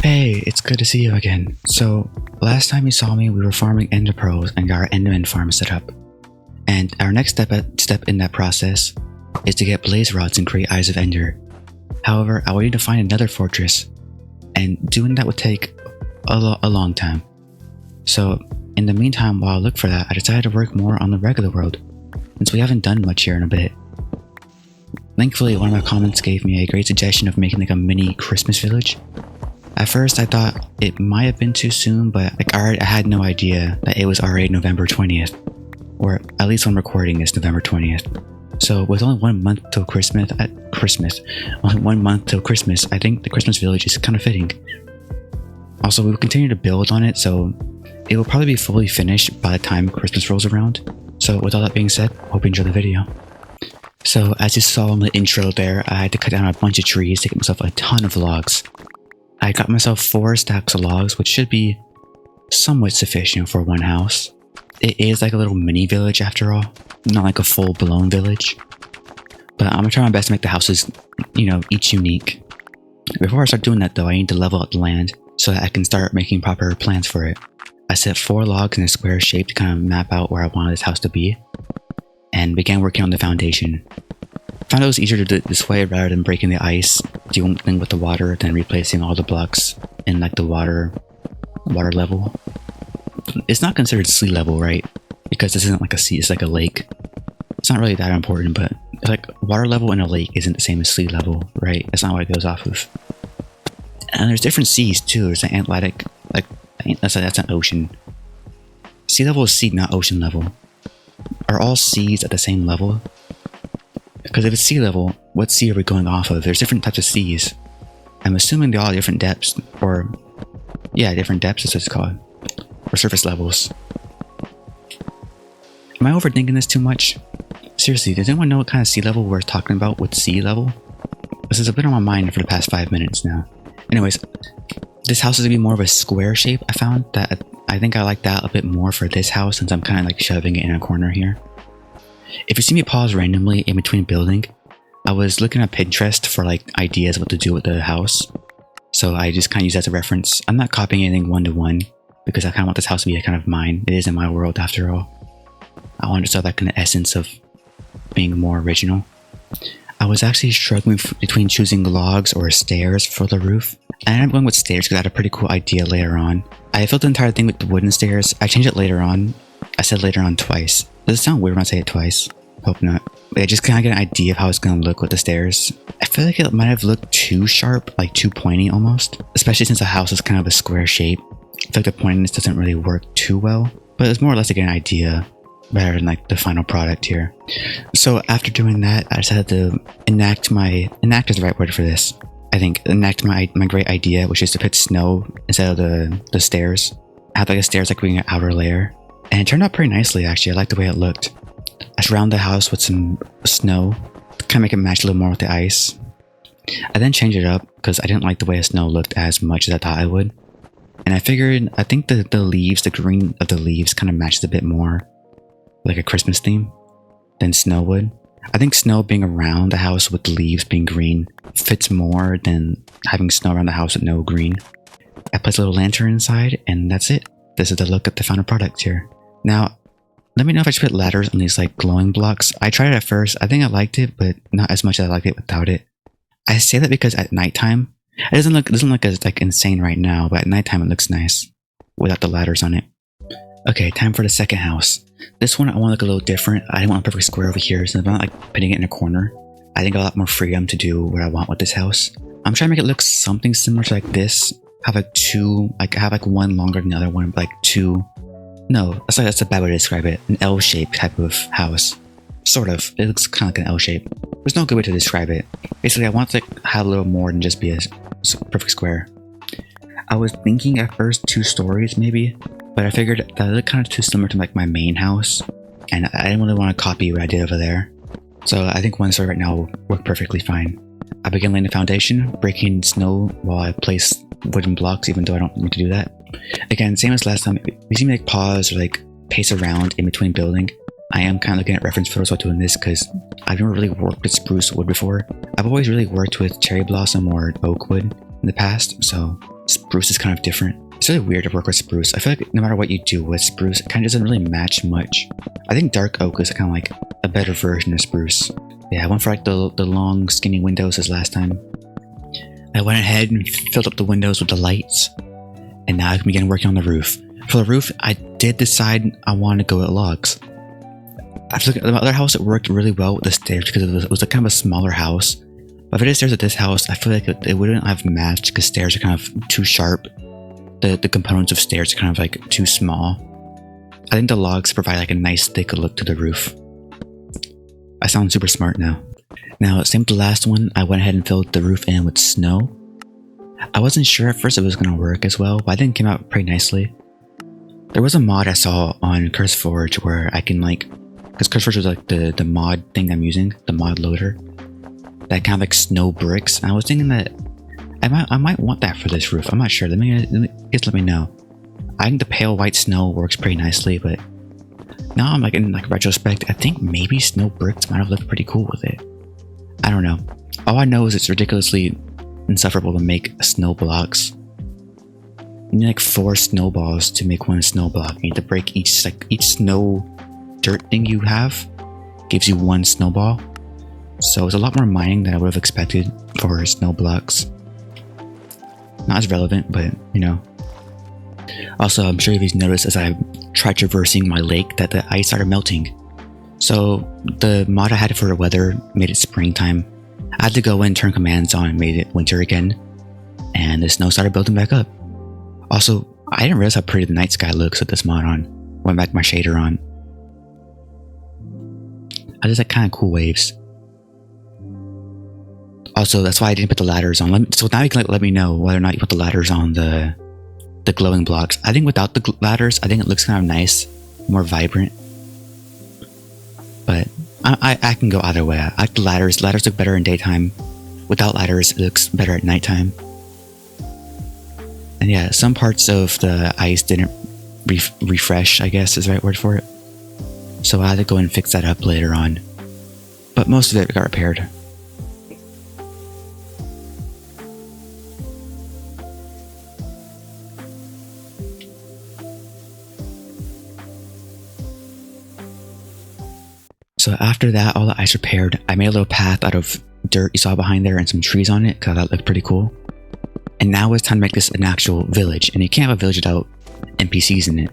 Hey, it's good to see you again. So, last time you saw me, we were farming ender pearls and got our enderman farm set up. And our next step in that process is to get blaze rods and create eyes of ender. However, I would need to find another fortress, and doing that would take a long time. So, in the meantime, while I look for that, I decided to work more on the regular world, since we haven't done much here in a bit. Thankfully, one of my comments gave me a great suggestion of making like a mini Christmas village. At first, I thought it might have been too soon, but I had no idea that it was already November 20th. Or at least when recording is November 20th. So with only 1 month till Christmas, only 1 month till Christmas, I think the Christmas village is kind of fitting. Also, we will continue to build on it, so it will probably be fully finished by the time Christmas rolls around. So with all that being said, hope you enjoy the video. So as you saw in the intro there, I had to cut down a bunch of trees to get myself a ton of logs. I got myself 4 stacks of logs, which should be somewhat sufficient for one house. It is like a little mini village after all, not like a full-blown village. But I'm gonna try my best to make the houses, each unique. Before I start doing that though, I need to level up the land so that I can start making proper plans for it. I set 4 logs in a square shape to kind of map out where I wanted this house to be, and began working on the foundation. I found it was easier to do it this way rather than breaking the ice, dealing with the water, then replacing all the blocks in like the water level. It's not considered sea level, right? Because this isn't like a sea, it's like a lake. It's not really that important, but like water level in a lake isn't the same as sea level, right? That's not what it goes off of. And there's different seas too. There's an Atlantic, that's an ocean. Sea level is sea, not ocean level. Are all seas at the same level? Because if it's sea level, what sea are we going off of? There's different types of seas. I'm assuming they're all different depths, or yeah, different depths is what it's called, or surface levels. Am I overthinking this too much? Seriously, does anyone know what kind of sea level we're talking about with sea level? This is a bit on my mind for the past 5 minutes now. Anyways, this house is gonna be more of a square shape. I found that I think I like that a bit more for this house since I'm kind of like shoving it in a corner here. If you see me pause randomly in between building, I was looking at Pinterest for like ideas what to do with the house. So I just kind of use that as a reference. I'm not copying anything one-to-one because I kind of want this house to be a kind of mine. It is in my world after all. I wanted to sell that kind of essence of being more original. I was actually struggling between choosing logs or stairs for the roof. I ended up going with stairs because I had a pretty cool idea later on. I filled the entire thing with the wooden stairs. I changed it later on. I said later on twice. Does it sound weird when I say it twice? Hope not. But I just kind of get an idea of how it's going to look with the stairs. I feel like it might have looked too sharp, like too pointy almost. Especially since the house is kind of a square shape. I feel like the pointiness doesn't really work too well. But it's more or less to get an idea rather than like the final product here. So after doing that, I decided to enact is the right word for this. I think enact my great idea, which is to put snow instead of the stairs. I have like the stairs like being an outer layer. And it turned out pretty nicely actually. I like the way it looked. I surrounded the house with some snow to kind of make it match a little more with the ice. I then changed it up because I didn't like the way the snow looked as much as I thought I would. And I figured, I think the leaves, the green of the leaves kind of matches a bit more like a Christmas theme than snow would. I think snow being around the house with the leaves being green fits more than having snow around the house with no green. I placed a little lantern inside and that's it. This is the look at the final product here. Now, let me know if I should put ladders on these like glowing blocks. I tried it at first. I think I liked it, but not as much as I liked it without it. I say that because at nighttime, it doesn't look as like insane right now, but at nighttime it looks nice without the ladders on it. Okay, time for the second house. This one I want to look a little different. I didn't want a perfect square over here, so I'm not like putting it in a corner. I think I have a lot more freedom to do what I want with this house. I'm trying to make it look something similar to like this. Have like two, like have like one longer than the other one, like two. No, that's a bad way to describe it. An L-shaped type of house. Sort of. It looks kind of like an L-shape. There's no good way to describe it. Basically, I want to have a little more than just be a perfect square. I was thinking at first 2 stories maybe, but I figured that it looked kind of too similar to like my main house, and I didn't really want to copy what I did over there. So I think 1 story right now will work perfectly fine. I began laying the foundation, breaking snow while I place wooden blocks, even though I don't need to do that. Again, same as last time, if you see me like pause or like pace around in between building, I am kind of looking at reference photos while doing this because I've never really worked with spruce wood before. I've always really worked with cherry blossom or oak wood in the past, so spruce is kind of different. It's really weird to work with spruce. I feel like no matter what you do with spruce, it kind of doesn't really match much. I think dark oak is kind of like a better version of spruce. Yeah, I went for like the long skinny windows as last time. I went ahead and filled up the windows with the lights. And now I can begin working on the roof. For the roof, I did decide I wanted to go with logs. I feel like the other house, it worked really well with the stairs because it was a kind of a smaller house. But if I did stairs at this house, I feel like it wouldn't have matched because stairs are kind of too sharp. The components of stairs are kind of like too small. I think the logs provide like a nice thick look to the roof. I sound super smart now. Now, same with the last one, I went ahead and filled the roof in with snow. I wasn't sure at first if it was going to work as well, but I think it came out pretty nicely. There was a mod I saw on CurseForge where I can like, because CurseForge was like the mod thing I'm using, the mod loader, that kind of like snow bricks. And I was thinking that I might want that for this roof. I'm not sure. Let me know. I think the pale white snow works pretty nicely, but now I'm like in like retrospect, I think maybe snow bricks might have looked pretty cool with it. I don't know. All I know is it's ridiculously insufferable to make snow blocks. You need like 4 snowballs to make one snow block. You need to break each snow dirt thing you have gives you 1 snowball. So it's a lot more mining than I would have expected for snow blocks. Not as relevant, but you know. Also, I'm sure you've noticed as I tried traversing my lake that the ice started melting. So the mod I had for the weather made it springtime. I had to go in, turn commands on, and made it winter again. And the snow started building back up. Also, I didn't realize how pretty the night sky looks with this mod on. Went back my shader on. I just like kind of cool waves. Also, that's why I didn't put the ladders on. So now you can let me know whether or not you put the ladders on the glowing blocks. I think without the ladders, I think it looks kind of nice, more vibrant. But I can go either way. I like the ladders. Ladders look better in daytime. Without ladders, it looks better at nighttime. And yeah, some parts of the ice didn't refresh, I guess is the right word for it. So I had to go and fix that up later on. But most of it got repaired. So after that, all the ice repaired, I made a little path out of dirt you saw behind there and some trees on it because that looked pretty cool. And now it's time to make this an actual village, and you can't have a village without NPCs in it.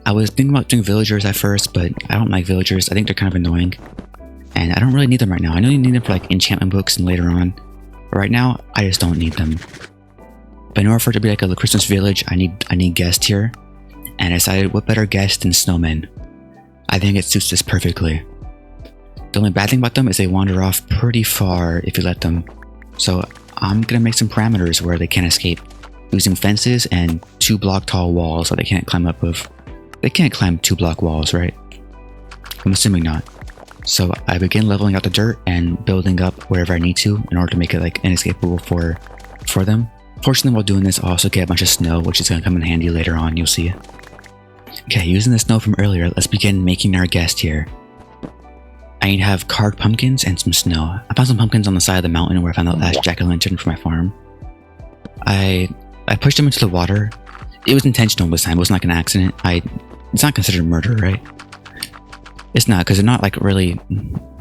I was thinking about doing villagers at first, but I don't like villagers. I think they're kind of annoying, and I don't really need them right now. I know you need them for like enchantment books and later on, but right now I just don't need them. But in order for it to be like a Christmas village, I need guests here, and I decided what better guest than snowmen. I think it suits this perfectly. The only bad thing about them is they wander off pretty far if you let them. So I'm gonna make some parameters where they can't escape, using fences and 2 block tall walls so they can't climb up of. They can't climb 2 block walls, right? I'm assuming not. So I begin leveling out the dirt and building up wherever I need to in order to make it like inescapable for them. Fortunately, while doing this, I'll also get a bunch of snow, which is gonna come in handy later on, you'll see. Okay, using the snow from earlier, let's begin making our guest here. I need to have carved pumpkins and some snow. I found some pumpkins on the side of the mountain where I found the last jack-o'-lantern for my farm. I pushed them into the water. It was intentional this time. It wasn't like an accident. It's not considered murder, right? It's not, because they're not like really.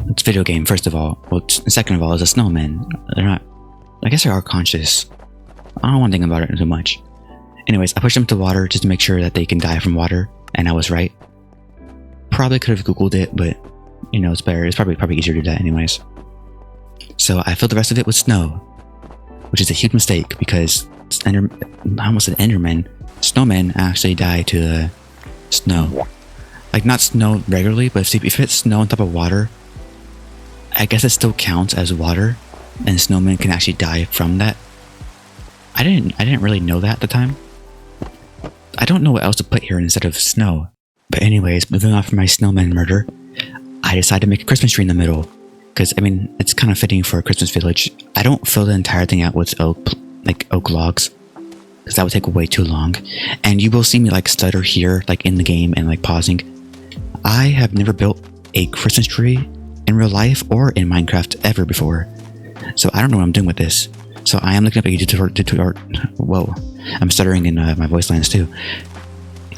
It's a video game, first of all. Well, second of all, it's a snowman. They're not. I guess they are conscious. I don't want to think about it too much. Anyways, I pushed them into water just to make sure that they can die from water, and I was right. Probably could have googled it, but you know, it's better. It's probably easier to do that anyways. So I filled the rest of it with snow, which is a huge mistake because I almost said Enderman. Snowmen actually die to the snow. Like not snow regularly, but if it's snow on top of water, I guess it still counts as water, and snowmen can actually die from that. I didn't really know that at the time. I don't know what else to put here instead of snow. But anyways, moving on from my snowman murder, I decided to make a Christmas tree in the middle. Because, I mean, it's kind of fitting for a Christmas village. I don't fill the entire thing out with oak logs, because that would take way too long. And you will see me like stutter here, like in the game and like pausing. I have never built a Christmas tree in real life or in Minecraft ever before. So I don't know what I'm doing with this. So I am looking up a tutorial. Whoa, I'm stuttering in my voice lines too.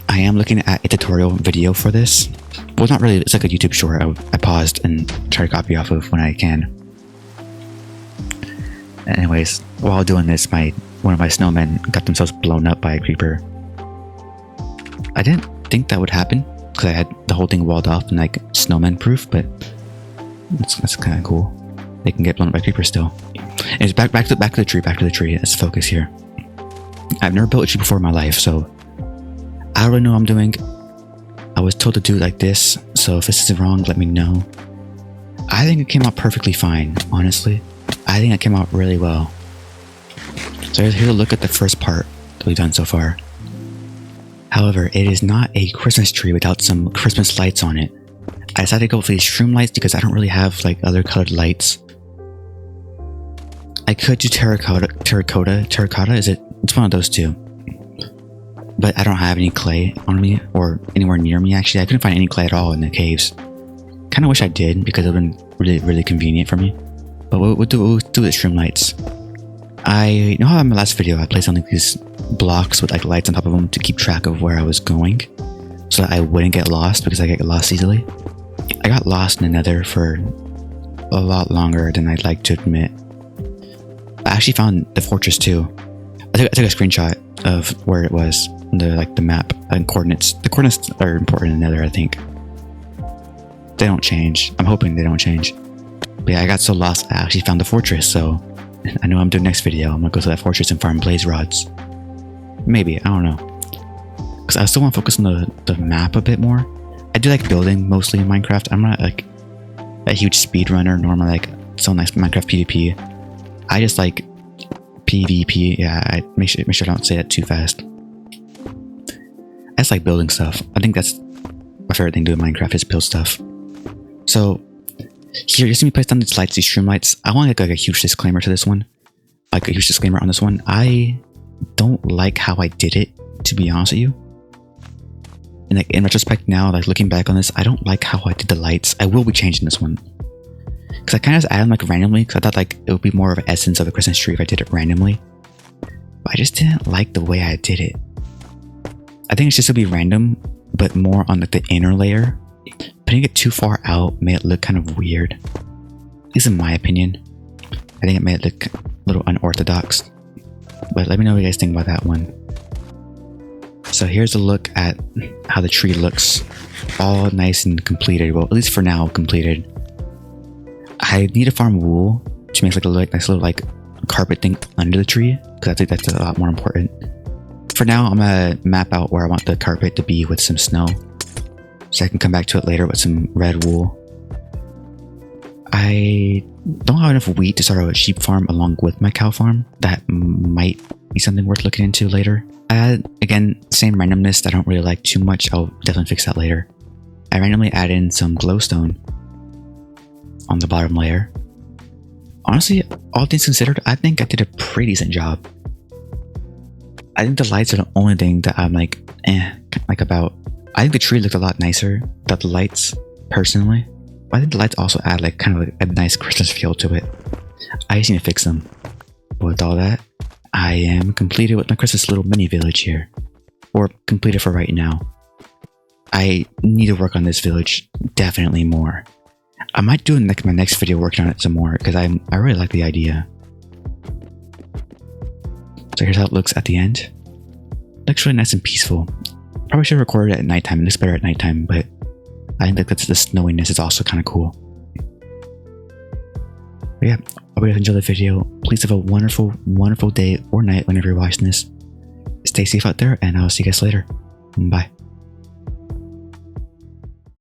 I am looking at a tutorial video for this. Well, not really. It's like a YouTube short. I paused and try to copy off of when I can. Anyways, while doing this, one of my snowmen got themselves blown up by a creeper. I didn't think that would happen because I had the whole thing walled off and like snowman proof, but that's kind of cool. They can get blown up by creepers still. And it's back to the tree. Let's focus here. I've never built a tree before in my life, so I don't really know what I'm doing. I was told to do it like this, so if this is wrong, let me know. I think it came out perfectly fine, honestly. I think it came out really well. So here's a look at the first part that we've done so far. However, it is not a Christmas tree without some Christmas lights on it. I decided to go for these shroom lights because I don't really have like other colored lights. I could do terracotta, is it? It's one of those two. But I don't have any clay on me or anywhere near me actually. I couldn't find any clay at all in the caves. Kind of wish I did because it would have been really convenient for me. But we'll do the shroom lights. I know how in my last video I placed on like these blocks with like lights on top of them to keep track of where I was going so that I wouldn't get lost because I get lost easily. I got lost in the nether for a lot longer than I'd like to admit. I actually found the fortress too. I took a screenshot of where it was, the map and coordinates. The coordinates are important in the nether, I think. They don't change. I'm hoping they don't change. But yeah, I got so lost I actually found the fortress, so I know I'm doing next video. I'm gonna go to that fortress and farm blaze rods. Maybe, I don't know. Because I still want to focus on the map a bit more. I do like building mostly in Minecraft. I'm not like a huge speedrunner, nor am I like so nice Minecraft PvP. I just like PvP. Yeah, I make sure I don't say that too fast. I just like building stuff. I think that's my favorite thing to do in Minecraft is build stuff. So here, just let me place down these lights, these shroom lights. I want to get like a huge disclaimer to this one. Like a huge disclaimer on this one. I don't like how I did it, to be honest with you. And like in retrospect now, like looking back on this, I don't like how I did the lights. I will be changing this one. Because I kind of just added them like randomly, because I thought like it would be more of an essence of a Christmas tree if I did it randomly. But I just didn't like the way I did it. I think it's just to be random, but more on like the inner layer. Putting it too far out made it look kind of weird. At least in my opinion. I think it made it look a little unorthodox. But let me know what you guys think about that one. So here's a look at how the tree looks. All nice and completed. Well, at least for now, completed. I need to farm wool to make like a nice little like carpet thing under the tree, because I think that's a lot more important. For now, I'm gonna map out where I want the carpet to be with some snow, so I can come back to it later with some red wool. I don't have enough wheat to start a sheep farm along with my cow farm. That might be something worth looking into later. Again, same randomness that I don't really like too much. I'll definitely fix that later. I randomly add in some glowstone on the bottom layer. Honestly, all things considered, I think I did a pretty decent job. I think the lights are the only thing that I'm like about. I think the tree looked a lot nicer without the lights, personally. But I think the lights also add like kind of like a nice Christmas feel to it. I just need to fix them. But with all that, I am completed with my Christmas little mini village here. Or completed for right now. I need to work on this village definitely more. I might do like my next video working on it some more, because I really like the idea. So here's how it looks at the end. Looks really nice and peaceful. Probably should have recorded it at nighttime. It looks better at nighttime, but I think that's the snowiness is also kind of cool. But yeah, I hope you guys enjoyed the video. Please have a wonderful, wonderful day or night whenever you're watching this. Stay safe out there, and I'll see you guys later. Bye.